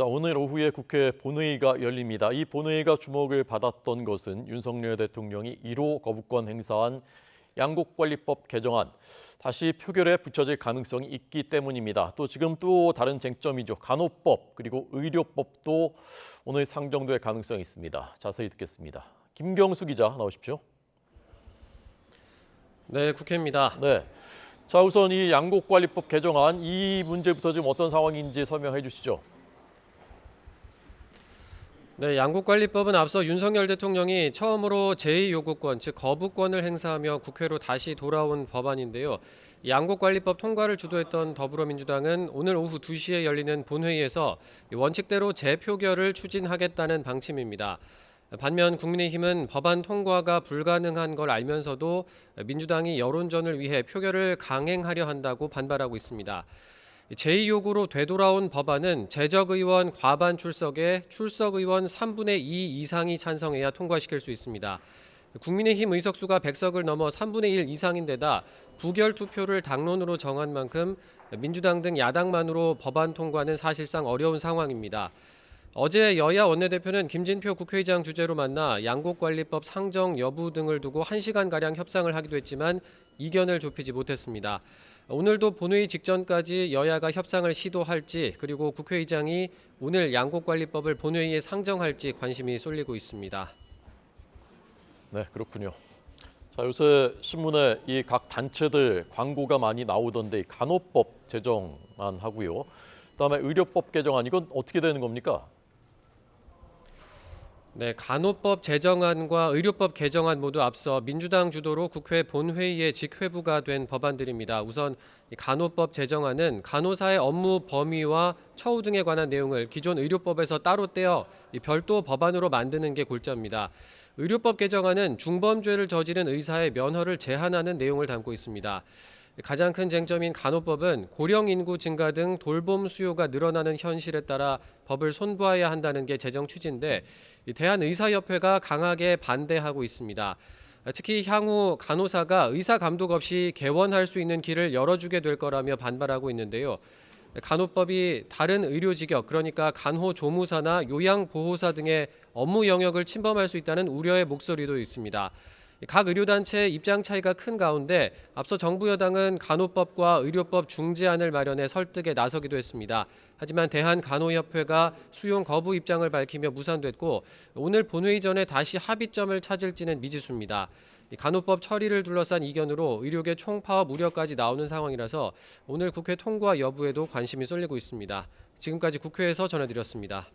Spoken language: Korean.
오늘 오후에 국회 본회의가 열립니다. 이 본회의가 주목을 받았던 것은 윤석열 대통령이 1호 거부권 행사한 양곡관리법 개정안 다시 표결에 붙여질 가능성이 있기 때문입니다. 또 지금 또 다른 쟁점이죠. 간호법 그리고 의료법도 오늘 상정될 가능성이 있습니다. 자세히 듣겠습니다. 김경수 기자 나오십시오. 네, 국회입니다. 네. 자, 우선 이 양곡관리법 개정안 이 문제부터 지금 어떤 상황인지 설명해 주시죠. 네, 양곡관리법은 앞서 윤석열 대통령이 처음으로 제2요구권, 즉 거부권을 행사하며 국회로 다시 돌아온 법안인데요. 양곡관리법 통과를 주도했던 더불어민주당은 오늘 오후 2시에 열리는 본회의에서 원칙대로 재표결을 추진하겠다는 방침입니다. 반면 국민의힘은 법안 통과가 불가능한 걸 알면서도 민주당이 여론전을 위해 표결을 강행하려 한다고 반발하고 있습니다. 제2요구로 되돌아온 법안은 재적의원 과반 출석에 출석의원 3분의 2 이상이 찬성해야 통과시킬 수 있습니다. 국민의힘 의석수가 100석을 넘어 3분의 1 이상인데다 부결 투표를 당론으로 정한 만큼 민주당 등 야당만으로 법안 통과는 사실상 어려운 상황입니다. 어제 여야 원내대표는 김진표 국회의장 주재로 만나 양곡관리법 상정 여부 등을 두고 1시간가량 협상을 하기도 했지만 이견을 좁히지 못했습니다. 오늘도 본회의 직전까지 여야가 협상을 시도할지 그리고 국회의장이 오늘 양곡관리법을 본회의에 상정할지 관심이 쏠리고 있습니다. 네, 그렇군요. 자, 요새 신문에 이 각 단체들 광고가 많이 나오던데 간호법 제정안 하고요. 그다음에 의료법 개정안 이건 어떻게 되는 겁니까? 네, 간호법 제정안과 의료법 개정안 모두 앞서 민주당 주도로 국회 본회의에 직회부가 된 법안들입니다. 우선 간호법 제정안은 간호사의 업무 범위와 처우 등에 관한 내용을 기존 의료법에서 따로 떼어 별도 법안으로 만드는 게 골자입니다. 의료법 개정안은 중범죄를 저지른 의사의 면허를 제한하는 내용을 담고 있습니다. 가장 큰 쟁점인 간호법은 고령 인구 증가 등 돌봄 수요가 늘어나는 현실에 따라 법을 손보아야 한다는 게 제정 취지인데 대한의사협회가 강하게 반대하고 있습니다. 특히 향후 간호사가 의사 감독 없이 개원할 수 있는 길을 열어주게 될 거라며 반발하고 있는데요. 간호법이 다른 의료직역, 그러니까 간호조무사나 요양보호사 등의 업무 영역을 침범할 수 있다는 우려의 목소리도 있습니다. 각 의료단체의 입장 차이가 큰 가운데 앞서 정부 여당은 간호법과 의료법 중재안을 마련해 설득에 나서기도 했습니다. 하지만 대한간호협회가 수용 거부 입장을 밝히며 무산됐고 오늘 본회의 전에 다시 합의점을 찾을지는 미지수입니다. 간호법 처리를 둘러싼 이견으로 의료계 총파업 우려까지 나오는 상황이라서 오늘 국회 통과 여부에도 관심이 쏠리고 있습니다. 지금까지 국회에서 전해드렸습니다.